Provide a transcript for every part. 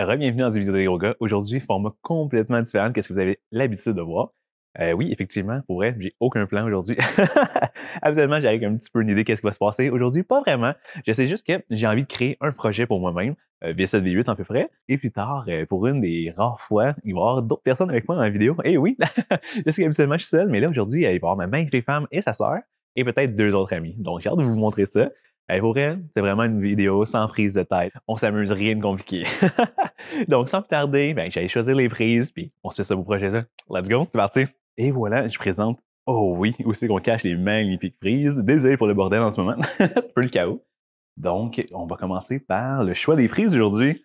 Re-bienvenue dans une vidéo de yoga. Aujourd'hui, format complètement différent de ce que vous avez l'habitude de voir. Oui, effectivement, pour vrai, j'ai aucun plan aujourd'hui. Habituellement, j'arrive un petit peu une idée qu'est-ce qui va se passer. Aujourd'hui, pas vraiment. Je sais juste que j'ai envie de créer un projet pour moi-même, V7, V8 à peu près. Et plus tard, pour une des rares fois, il va y avoir d'autres personnes avec moi dans la vidéo. Eh oui, je sais qu'habituellement, je suis seul, mais là, aujourd'hui, il va y avoir ma magnifique femme et sa sœur, et peut-être 2 autres amis. Donc, j'ai hâte de vous montrer ça. Pour vrai, c'est vraiment une vidéo sans prise de tête. On s'amuse, rien de compliqué. Donc, sans plus tarder, j'allais choisir les prises, puis on se fait ça pour projet ça. Let's go, c'est parti. Et voilà, je présente, oh oui, où c'est qu'on cache les magnifiques prises. Désolé pour le bordel en ce moment, c'est un peu le chaos. Donc, on va commencer par le choix des prises aujourd'hui.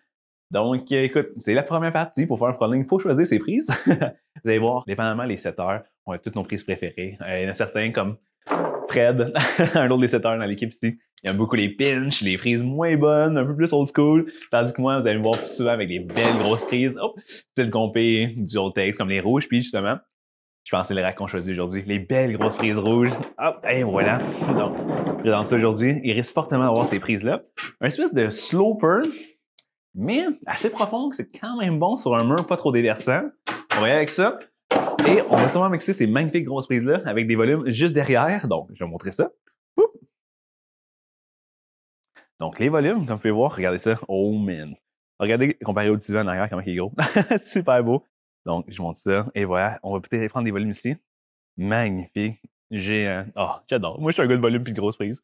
Donc, écoute, c'est la première partie. Pour faire un problème, il faut choisir ses prises. Vous allez voir, dépendamment les setters, on a toutes nos prises préférées. Il y en a certains comme Fred, un autre des setters dans l'équipe ici. Il aime beaucoup les pinches, les prises moins bonnes, un peu plus old school. Tandis que moi, vous allez me voir plus souvent avec des belles grosses prises. Oh, style compé, du old text, comme les rouges. Puis justement, je pense que c'est les racks qu'on choisit aujourd'hui. Les belles grosses prises rouges. Hop, et voilà. Donc, je présente ça aujourd'hui. Il risque fortement d'avoir ces prises-là. Un espèce de sloper, mais assez profond, c'est quand même bon sur un mur pas trop déversant. On va y aller avec ça. Et on va sûrement mixer ces magnifiques grosses prises-là avec des volumes juste derrière. Donc, je vais vous montrer ça. Oup. Donc, les volumes, comme vous pouvez voir, regardez ça. Oh man! Regardez, comparé au divan en arrière, comment il est gros. Super beau. Donc, je montre ça. Et voilà, on va peut-être prendre des volumes ici. Magnifique. Géant. Oh, j'adore. Moi, je suis un gars de volume puis de grosses prises.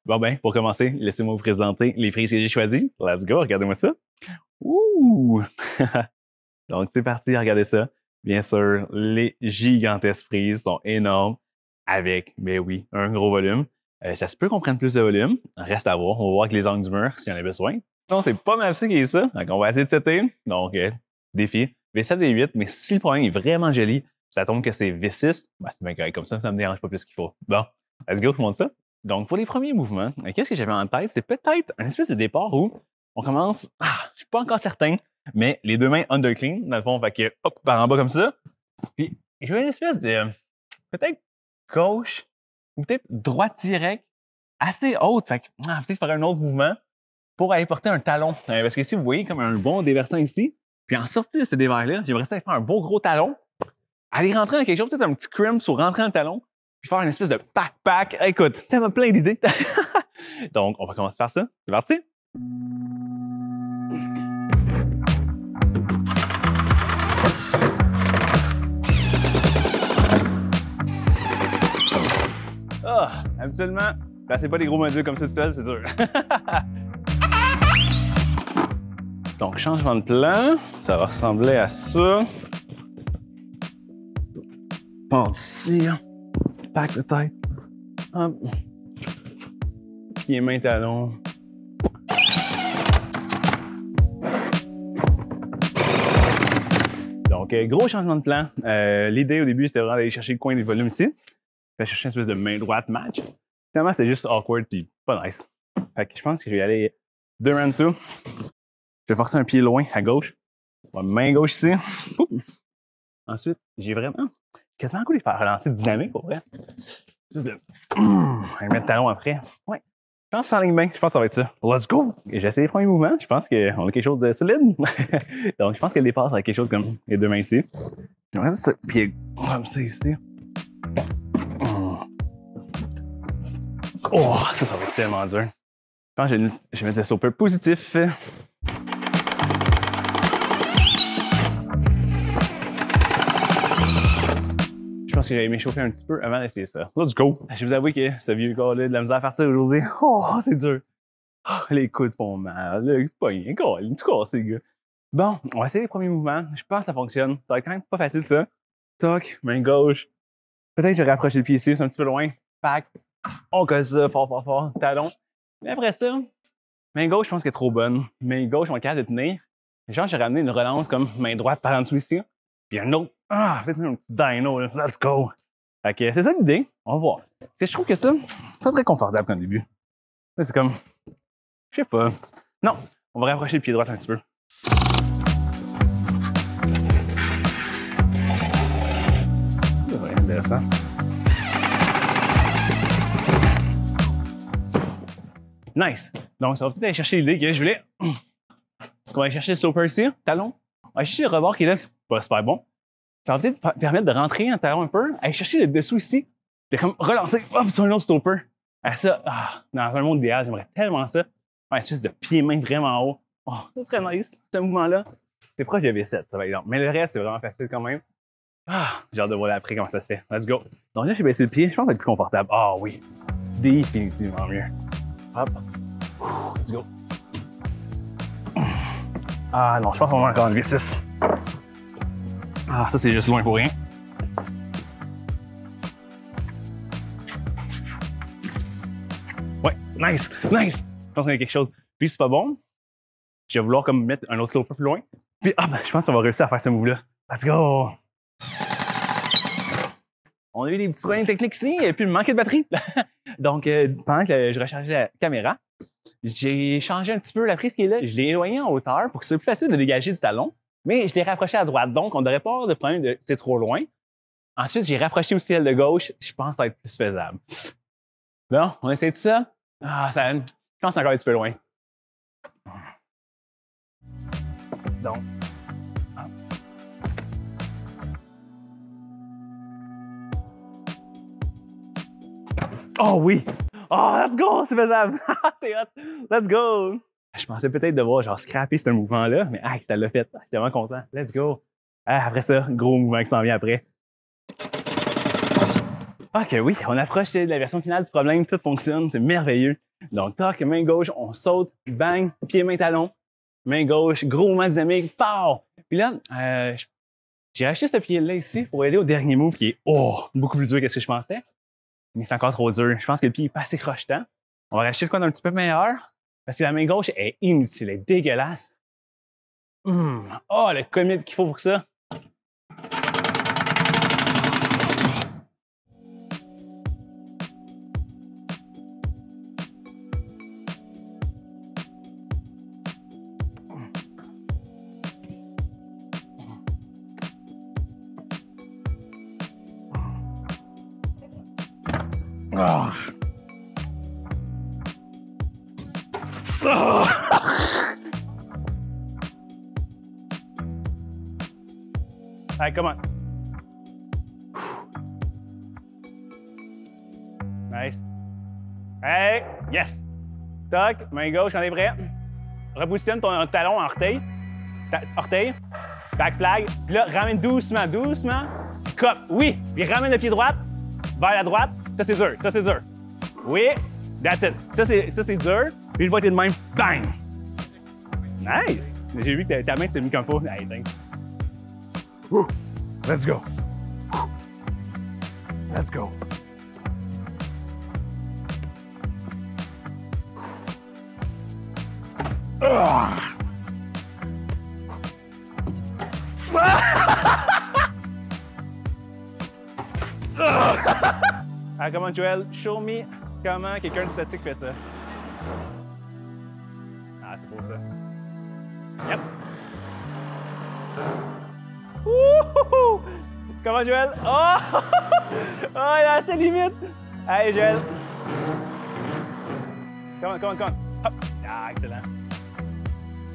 Bon ben, pour commencer, laissez-moi vous présenter les prises que j'ai choisies. Let's go, regardez-moi ça. Ouh! Donc, c'est parti, regardez ça. Bien sûr, les gigantesques prises sont énormes avec, ben oui, un gros volume. Ça se peut qu'on prenne plus de volume. Reste à voir. On va voir avec les angles du mur s'il y en a besoin. Non, c'est pas mal ça qui est ça. Donc, on va essayer de setter. Donc, défi. V7 et V8, mais si le problème est vraiment joli, ça tombe que c'est V6, ben, c'est bien correct comme ça me dérange pas plus qu'il faut. Bon, let's go, je vous montre ça. Donc, pour les premiers mouvements, qu'est-ce que j'avais en tête? C'est peut-être un espèce de départ où on commence, je suis pas encore certain, mais les deux mains under clean, dans le fond, fait que, hop, par en bas comme ça. Puis, je veux une espèce de, peut-être gauche, ou peut-être droite direct, assez haute, fait que, peut-être faire un autre mouvement pour aller porter un talon. Parce que ici, vous voyez comme un bon déversant ici, puis en sortie de ce dévers-là, j'aimerais ça faire un beau gros talon, aller rentrer dans quelque chose, peut-être un petit crimp sur rentrer dans le talon, puis faire une espèce de pack-pack. Écoute, t'as plein d'idées. Donc, on va commencer par ça. C'est parti? Habituellement, c'est pas des gros modules comme ça tout seul, c'est sûr. Donc, changement de plan, ça va ressembler à ça. Part ici, pack de tête. Hop. Pieds, mains, talons. Donc, gros changement de plan. L'idée au début, c'était vraiment d'aller chercher le coin des volumes ici. Fait chercher une espèce de main droite match. Finalement, c'est juste awkward puis pas nice. Fait que je pense que je vais y aller 2 rounds dessous. Je vais forcer un pied loin à gauche. Main gauche ici. Oup. Ensuite, j'ai vraiment quasiment le goût de faire relancer dynamique pour vrai. Juste de. Je vais mettre le talon après. Ouais. Je pense que c'est en ligne main. Je pense que ça va être ça. Let's go! J'ai essayé les premiers mouvements. Je pense qu'on a quelque chose de solide. Donc, je pense que le départ, ça va être quelque chose comme les deux mains ici. J'aimerais ça, pied comme ça ici. Oh, ça va être tellement dur. Je pense que je vais mettre le stopper positif. Je pense que j'allais m'échauffer un petit peu avant d'essayer ça. Let's go! Je vais vous avouer que ce vieux corps-là de la misère à partir aujourd'hui. Oh, c'est dur. Oh, les coudes font mal. Le poignet, tout cassé, les gars. Bon, on va essayer les premiers mouvements. Je pense que ça fonctionne. Ça va être quand même pas facile, ça. Toc, main gauche. Peut-être que je vais rapprocher le pied ici, c'est un petit peu loin. Pack. On colle ça, fort, talon. Mais après ça, main gauche, je pense qu'elle est trop bonne. Main gauche, on est capable de tenir. Genre, j'ai ramené une relance comme main droite par en dessous ici. Puis un autre. Peut-être un petit dino, là. Let's go! Fait que c'est ça l'idée. On va voir. Parce que je trouve que ça, c'est pas très confortable comme début. C'est comme. Je sais pas. Non, on va rapprocher le pied droit un petit peu. C'est vraiment intéressant. Nice. Donc, ça va peut-être aller chercher l'idée que je voulais On va aller chercher le stopper ici, talon. On va aller chercher le rebord qui est là, pas super bon. Ça va peut-être permettre de rentrer un talon un peu, aller chercher le dessous ici, de comme relancer, hop, sur un autre stopper. Ça, dans un monde idéal, j'aimerais tellement ça. Une espèce de pied-main vraiment haut. Oh, ça serait nice, ce mouvement-là. C'est proche de V7, ça va exemple. Mais le reste, c'est vraiment facile quand même. J'ai hâte de voir après comment ça se fait. Let's go. Donc là, j'ai baissé le pied. Je pense que ça va être plus confortable. Oui. Définitivement mieux. Hop. Let's go. Non, je pense qu'on va encore enlever 6. Ça, c'est juste loin pour rien. Ouais, nice, nice. Je pense qu'il y a quelque chose. Puis, c'est pas bon. Je vais vouloir comme mettre un autre slow plus loin. Puis, je pense qu'on va réussir à faire ce move-là. Let's go! On a eu des petits problèmes techniques ici, et puis le manque de batterie. Donc, pendant que je rechargeais la caméra, j'ai changé un petit peu la prise qui est là. Je l'ai éloignée en hauteur pour que ce soit plus facile de dégager du talon, mais je l'ai rapproché à droite. Donc, on ne devrait pas avoir de problème de c'est trop loin. Ensuite, j'ai rapproché aussi celle de gauche. Je pense que ça va être plus faisable. Bon, on essaie de ça. Je pense que c'est encore un petit peu loin. Donc, oui! Let's go! C'est faisable! C'est hot! Let's go! Je pensais peut-être devoir genre scraper ce mouvement-là, mais ça l'a fait. J'étais vraiment content. Let's go! Après ça, gros mouvement qui s'en vient après. OK, oui, on approche de la version finale du problème. Tout fonctionne, c'est merveilleux. Donc, toc, main gauche, on saute, bang, pied, main, talon. Main gauche, gros mouvement dynamique, pow! Puis là, j'ai acheté ce pied-là ici pour aider au dernier move qui est beaucoup plus dur que ce que je pensais. Mais c'est encore trop dur. Je pense que le pied n'est pas assez crochetant. On va racheter le quoi d'un petit peu meilleur. Parce que la main gauche est inutile, elle est dégueulasse. Le commit qu'il faut pour ça. Allez, come on. Nice. Hey, yes. Toc, main gauche quand t'es prêt. Repositionne ton talon en orteil. Orteil. Back flag. Puis là, ramène doucement, doucement. Cop. Oui. Puis ramène le pied droit vers la droite. Ça, c'est dur. Ça, c'est dur. Oui. That's it. Ça, c'est dur. Puis une fois que t'es de même, bang! Nice! J'ai vu que ta main s'est mise comme faut. Hey, thanks. Let's go. Let's go. Come on, Joel, show me comment quelqu'un de statique fait ça. C'est beau ça. Yep. Wouhou! Comment, Joël? Il a assez limite. Allez, Joël. Come on. Hop. Excellent.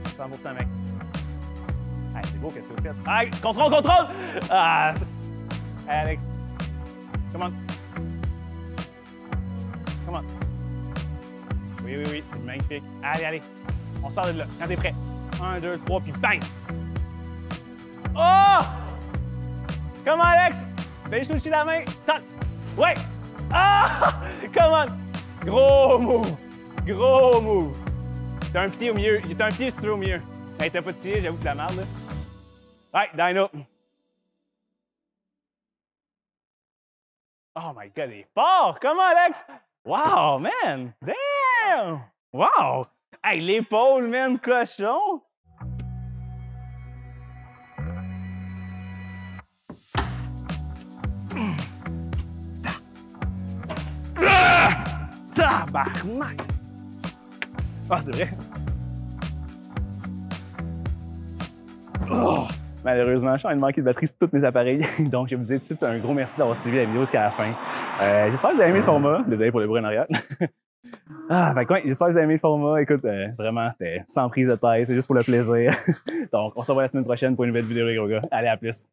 100%, mec. C'est beau, qu'est-ce que vous faites? Contrôle! Allez, Alex. Come on. Oui, c'est magnifique. Allez. On sort de là, quand t'es prêt. 1, 2, 3, puis bang! Comment, Alex? Fais juste toucher la main. Tac! Ouais! Come on! Gros move! T'as un pied au milieu. T'as un pied si tu veux au milieu. T'as pas de pied, j'avoue que c'est la merde, là. Ouais, Dino. Oh my God, il est fort! Comment, Alex? Wow, man! Damn! Wow! Hey, l'épaule, man, cochon! Tabarnak! C'est vrai. Malheureusement, je suis en train de manquer de batterie sur tous mes appareils. Donc, je vous dis tout de suite un gros merci d'avoir suivi la vidéo jusqu'à la fin. J'espère que vous avez aimé le format. Désolé pour le bruit en arrière. Fait que ouais, j'espère que vous avez aimé le format. Écoute, vraiment, c'était sans prise de tête, c'est juste pour le plaisir. Donc, on se revoit la semaine prochaine pour une nouvelle vidéo, les gros gars. Allez, à plus!